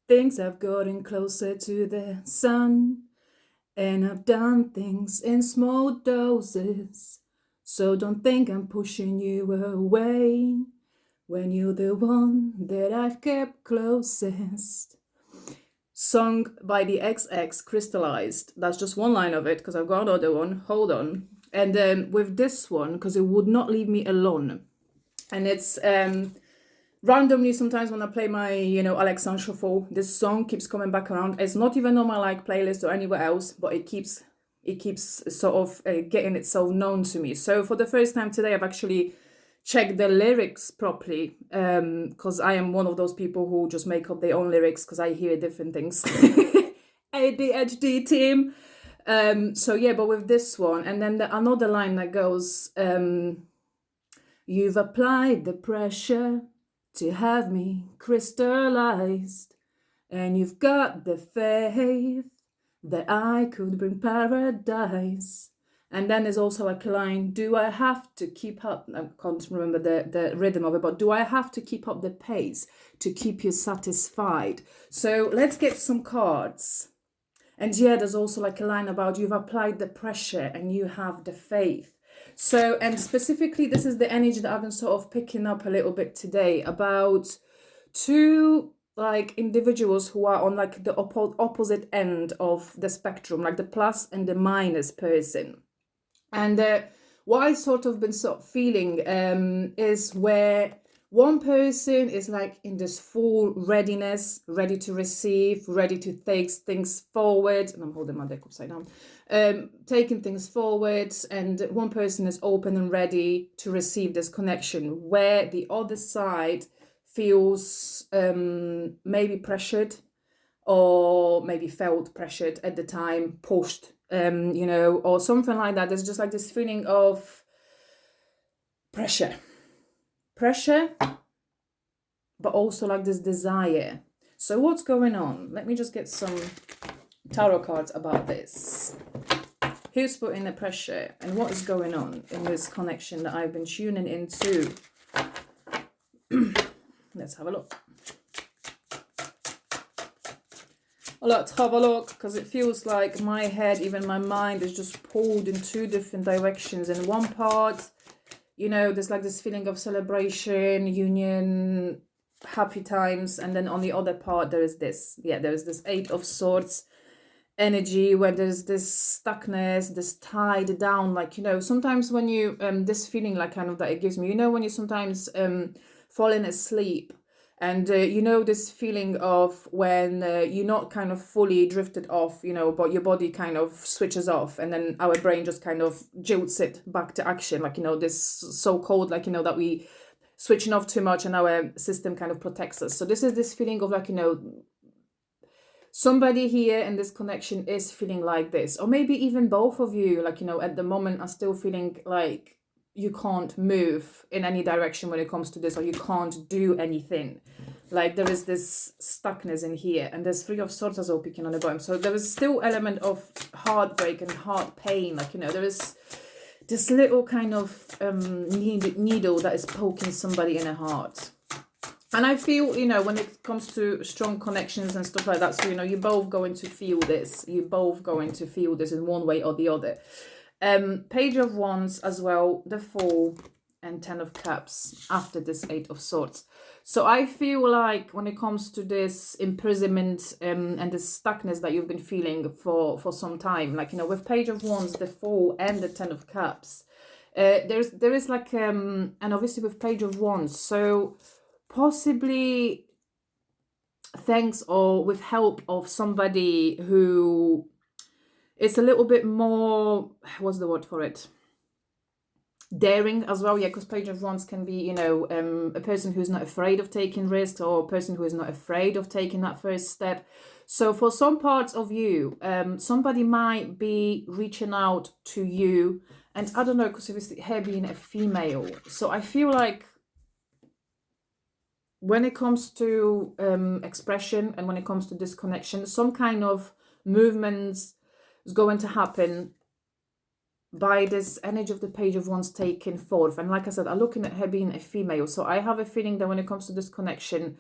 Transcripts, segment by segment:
Things have gotten closer to the sun, and I've done things in small doses. So don't think I'm pushing you away when you're the one that I've kept closest. Song by the XX, Crystallized. That's just one line of it because I've got another one. Hold on. And then with this one, because it would not leave me alone. And it's randomly sometimes when I play my, Alexandre Shuffle, this song keeps coming back around. It's not even on my playlist or anywhere else, but it keeps sort of getting itself known to me. So for the first time today, I've actually checked the lyrics properly, because I am one of those people who just make up their own lyrics because I hear different things. ADHD team. So yeah, but with this one, and then another line that goes, you've applied the pressure to have me crystallized, and you've got the faith that I could bring paradise. And then there's also like a line, do I have to keep up, I can't remember the rhythm of it, but do I have to keep up the pace to keep you satisfied? So let's get some cards. And yeah, there's also like a line about you've applied the pressure and you have the faith. So, and specifically, this is the energy that I've been sort of picking up a little bit today about two like individuals who are on like the opposite end of the spectrum, like the plus and the minus person. And what I sort of been sort of feeling is where one person is like in this full readiness, ready to receive, ready to take things forward. And I'm holding my deck upside down. Taking things forward, and one person is open and ready to receive this connection, where the other side feels maybe pressured, or maybe felt pressured at the time, pushed, or something like that. There's just like this feeling of pressure, but also like this desire. So what's going on? Let me just get some tarot cards about this. Who's putting the pressure, and what is going on in this connection that I've been tuning into? Let's have a look. Let's have a look, because it feels like my head, even my mind, is just pulled in two different directions. In one part, there's like this feeling of celebration, union, happy times, and then on the other part there is this Eight of Swords energy, where there's this stuckness, this tied down, like, sometimes when you this feeling like kind of that it gives me, when you sometimes falling asleep, and this feeling of when you're not kind of fully drifted off, but your body kind of switches off, and then our brain just kind of jolts it back to action, like, this so-called, like, that we switching off too much and our system kind of protects us. So this is this feeling of like, somebody here in this connection is feeling like this, or maybe even both of you, like, at the moment are still feeling like you can't move in any direction when it comes to this, or you can't do anything. Like there is this stuckness in here, and there's Three of Swords as well picking on the bottom. So there is still element of heartbreak and heart pain. Like, there is this little kind of needle that is poking somebody in the heart. And I feel, when it comes to strong connections and stuff like that, so, you're both going to feel this. You're both going to feel this in one way or the other. Page of Wands as well, the Fool, and Ten of Cups after this Eight of Swords. So I feel like when it comes to this imprisonment and this stuckness that you've been feeling for some time, like, with Page of Wands, the Fool, and the Ten of Cups, there is like, and obviously with Page of Wands, so possibly thanks or with help of somebody who is a little bit more, what's the word for it, daring as well. Yeah, because Page of Wands can be, a person who's not afraid of taking risks, or a person who is not afraid of taking that first step. So for some parts of you, somebody might be reaching out to you, and I don't know, because obviously her being a female, so I feel like when it comes to expression, and when it comes to disconnection, some kind of movements is going to happen by this energy of the Page of Wands taken forth. And like I said, I'm looking at her being a female, so I have a feeling that when it comes to this connection,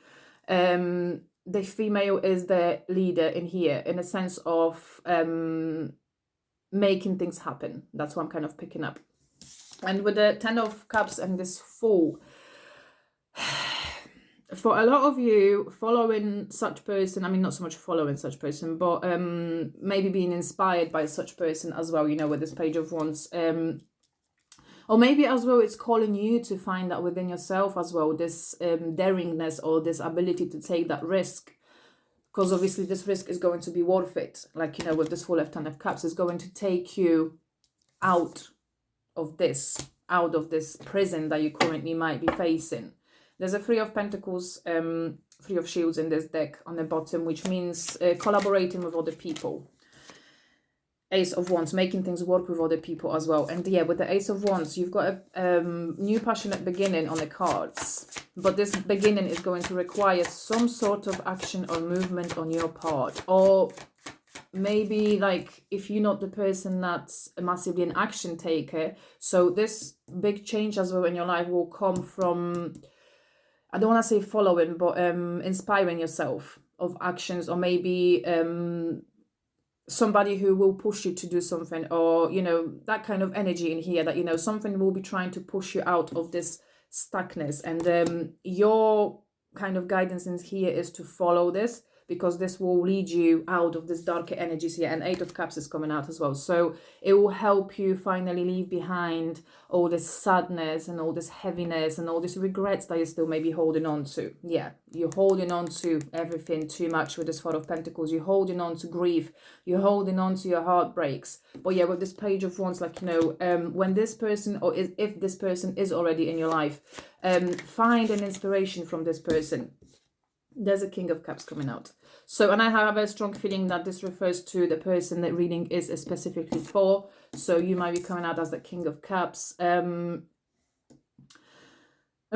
the female is the leader in here, in a sense of making things happen. That's what I'm kind of picking up. And with the 10 of Cups and this Fool, for a lot of you, following such person, I mean, not so much following such person, but maybe being inspired by such person as well, you know, with this Page of Wands. Or maybe as well, it's calling you to find that within yourself as well, this daringness or this ability to take that risk. Because obviously this risk is going to be worth it. Like, you know, with this Full of 10 of Cups, is going to take you out of this prison that you currently might be facing. There's a 3 of Pentacles, 3 of Shields in this deck on the bottom, which means collaborating with other people. Ace of Wands, making things work with other people as well. And yeah, with the Ace of Wands, you've got a new passionate beginning on the cards. But this beginning is going to require some sort of action or movement on your part. Or maybe like if you're not the person that's massively an action taker. So this big change as well in your life will come from, I don't want to say following, but inspiring yourself of actions, or maybe somebody who will push you to do something, or, you know, that kind of energy in here that, you know, something will be trying to push you out of this stuckness. And your kind of guidance in here is to follow this, because this will lead you out of this darker energies here. And 8 of Cups is coming out as well. So it will help you finally leave behind all this sadness and all this heaviness and all these regrets that you're still maybe holding on to. Yeah, you're holding on to everything too much with this 4 of Pentacles. You're holding on to grief. You're holding on to your heartbreaks. But yeah, with this Page of Wands, like, you know, when this person, or if this person is already in your life, find an inspiration from this person. There's a King of Cups coming out. So, and I have a strong feeling that this refers to the person that reading is specifically for. So you might be coming out as the King of Cups. And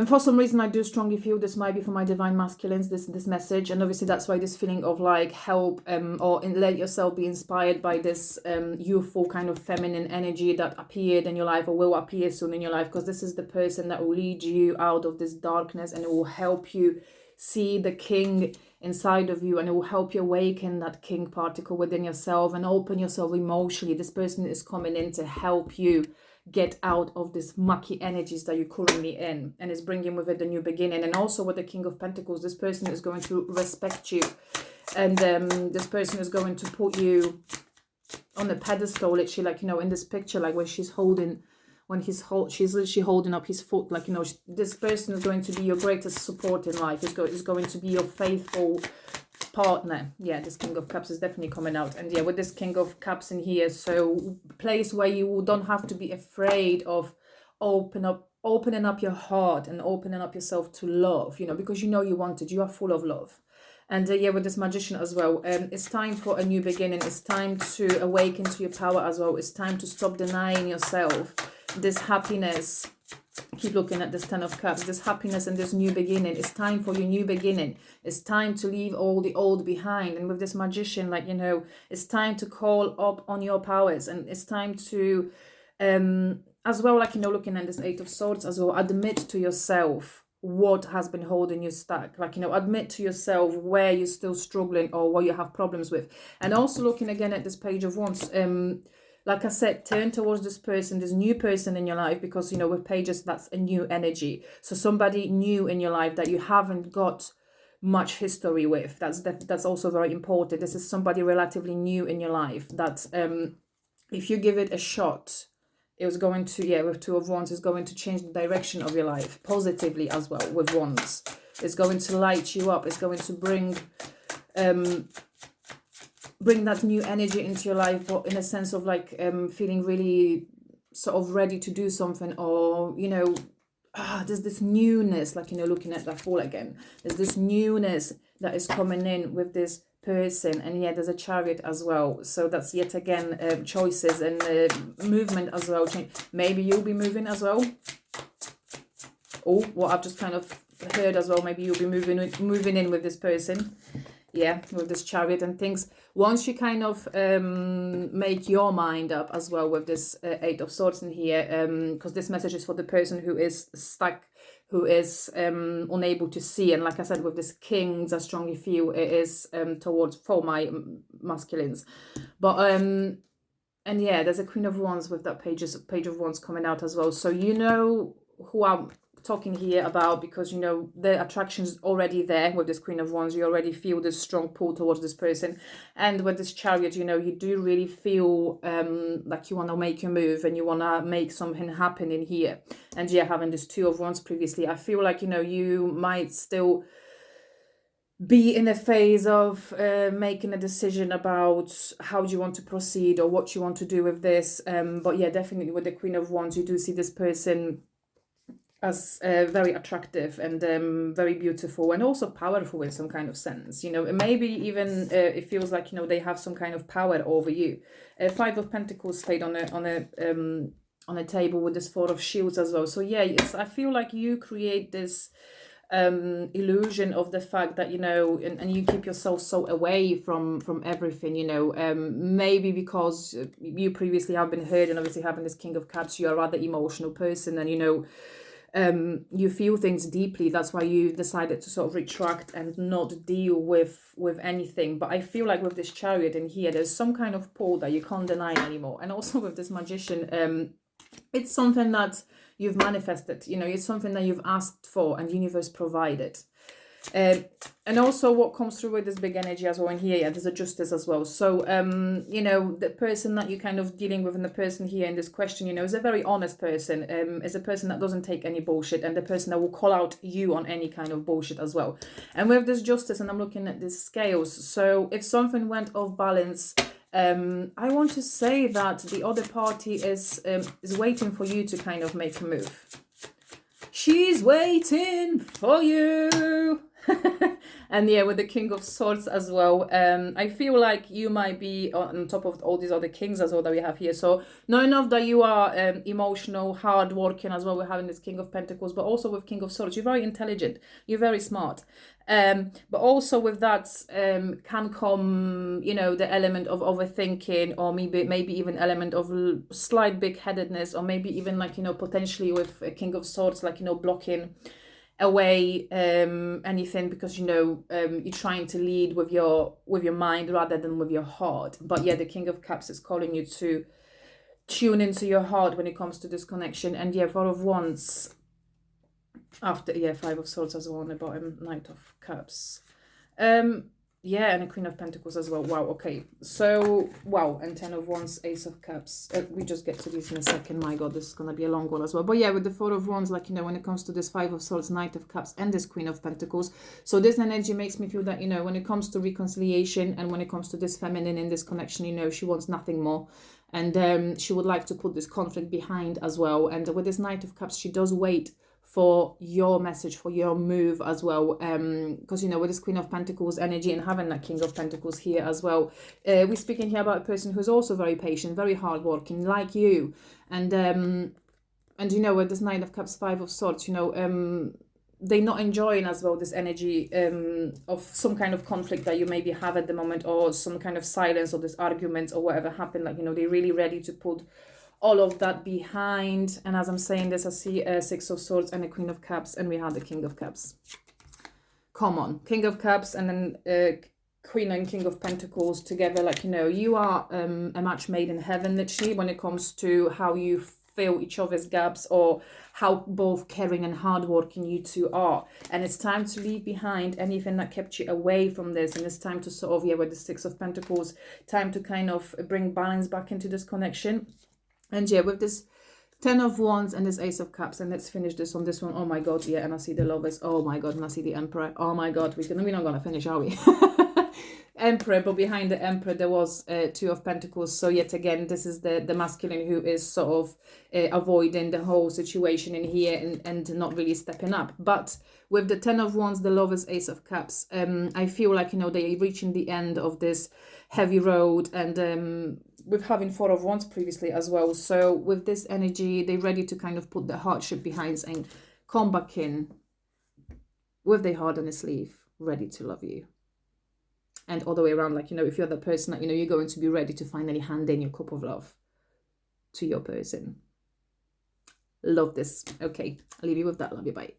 for some reason, I do strongly feel this might be for my Divine Masculines, this message. And obviously that's why this feeling of like help, or let yourself be inspired by this youthful kind of feminine energy that appeared in your life or will appear soon in your life. Because this is the person that will lead you out of this darkness, and it will help you see the king inside of you, and it will help you awaken that king particle within yourself and open yourself emotionally. This person is coming in to help you get out of this mucky energies that you're currently in, and is bringing with it a new beginning. And also with the King of Pentacles, this person is going to respect you, and this person is going to put you on a pedestal, literally, like, you know, in this picture, like where she's holding, when she's literally holding up his foot, like, you know, this person is going to be your greatest support in life. Is going to be your faithful partner. Yeah, this King of Cups is definitely coming out. And yeah, with this King of Cups in here, so place where you don't have to be afraid of opening up your heart and opening up yourself to love, you know, because you know you want it. You are full of love. And yeah, with this Magician as well, it's time for a new beginning. It's time to awaken to your power as well. It's time to stop denying yourself this happiness. Keep looking at this 10 of Cups, this happiness and this new beginning. It's time for your new beginning. It's time to leave all the old behind. And with this Magician, like, you know, it's time to call up on your powers, and it's time to as well, like, you know, looking at this 8 of Swords as well, admit to yourself what has been holding you stuck. Like, you know, admit to yourself where you're still struggling or what you have problems with. And also looking again at this Page of Wands, like I said, turn towards this person, this new person in your life, because, you know, with pages, that's a new energy. So somebody new in your life that you haven't got much history with. That's also very important. This is somebody relatively new in your life that if you give it a shot, it was going to, yeah, with 2 of Wands, is going to change the direction of your life positively as well. With Wands, it's going to light you up. It's going to bring that new energy into your life, but in a sense of like feeling really sort of ready to do something, or, you know, there's this newness, like, you know, looking at that Fool again, there's this newness that is coming in with this person. And yeah, there's a Chariot as well, so that's yet again choices and movement as well. Maybe you'll be moving as well. Oh, what I've just kind of heard as well, maybe you'll be moving in with this person. Yeah, with this Chariot and things. Once you kind of make your mind up as well with this 8 of Swords in here, because this message is for the person who is stuck, who is unable to see. And like I said, with this kings, I strongly feel it is towards for my masculines. But and yeah, there's a Queen of Wands with that page of Wands coming out as well. So you know who I'm talking here about, because you know the attraction's already there with this Queen of Wands. You already feel this strong pull towards this person, and with this Chariot, you know, you do really feel like you want to make a move and you want to make something happen in here. And yeah, having this Two of Wands previously, I feel like, you know, you might still be in a phase of making a decision about how do you want to proceed or what you want to do with this. But yeah, definitely with the Queen of Wands, you do see this person as very attractive and very beautiful and also powerful in some kind of sense. You know, maybe even it feels like, you know, they have some kind of power over you. Five of Pentacles stayed on a table with this Four of Shields as well. So yeah, I feel like you create this illusion of the fact that, you know, and you keep yourself so away from everything, you know, maybe because you previously have been hurt, and obviously having this King of Cups, you're a rather emotional person, and you know, you feel things deeply. That's why you decided to sort of retract and not deal with anything. But I feel like with this Chariot in here, there's some kind of pull that you can't deny anymore. And also with this Magician, it's something that you've manifested, you know, it's something that you've asked for and the universe provided. And also what comes through with this big energy as well in here, yeah, there's a Justice as well. So, you know, the person that you're kind of dealing with, and the person here in this question, you know, is a very honest person, is a person that doesn't take any bullshit, and the person that will call out you on any kind of bullshit as well. And with this Justice, and I'm looking at these scales, so if something went off balance, I want to say that the other party is waiting for you to kind of make a move. She's waiting for you. And yeah, with the King of Swords as well, I feel like you might be on top of all these other kings as well that we have here. So not enough that you are emotional, hardworking as well. We're having this King of Pentacles, but also with King of Swords, you're very intelligent, you're very smart. But also with that can come, you know, the element of overthinking, or maybe even element of slight big-headedness, or maybe even like, you know, potentially with a King of Swords, like, you know, blocking away anything, because, you know, you're trying to lead with your mind rather than with your heart. But yeah, the King of Cups is calling you to tune into your heart when it comes to this connection. And yeah, Four of Wands after, yeah, Five of Swords as well on the bottom, Knight of Cups, yeah, and a Queen of Pentacles as well. Wow, okay, so wow, and Ten of Wands, Ace of Cups. We just get to these in a second. My god, this is gonna be a long one as well. But yeah, with the Four of Wands, like, you know, when it comes to this Five of Swords, Knight of Cups, and this Queen of Pentacles, so this energy makes me feel that, you know, when it comes to reconciliation and when it comes to this feminine in this connection, you know, she wants nothing more. And she would like to put this conflict behind as well. And with this Knight of Cups, she does wait for your message, for your move as well, because, you know, with this Queen of Pentacles energy and having that King of Pentacles here as well, we're speaking here about a person who's also very patient, very hardworking, like you. And you know, with this Knight of Cups, Five of Swords, you know, they're not enjoying as well this energy of some kind of conflict that you maybe have at the moment, or some kind of silence, or this argument or whatever happened. Like, you know, they're really ready to put all of that behind. And as I'm saying this, I see a Six of Swords and a Queen of Cups, and we have the King of Cups. Come on, King of Cups and then Queen and King of Pentacles together. Like, you know, you are a match made in heaven, literally, when it comes to how you fill each other's gaps, or how both caring and hardworking you two are. And it's time to leave behind anything that kept you away from this, and it's time to sort of, yeah, with the Six of Pentacles, time to kind of bring balance back into this connection. And yeah, with this Ten of Wands and this Ace of Cups, and let's finish this on this one. Oh my god, yeah, and I see the Lovers. Oh my god, and I see the Emperor. Oh my god, we're not gonna finish, are we? Emperor, but behind the Emperor there was Two of Pentacles. So yet again, this is the masculine who is sort of avoiding the whole situation in here and not really stepping up. But with the Ten of Wands, the Lovers, Ace of Cups, I feel like, you know, they're reaching the end of this heavy road, and with having Four of Wands previously as well. So with this energy, they're ready to kind of put the hardship behind and come back in with their heart on their sleeve, ready to love you. And all the way around, like, you know, if you're the person that, you know, you're going to be ready to finally hand in your cup of love to your person. Love this. Okay, I'll leave you with that. Love you. Bye.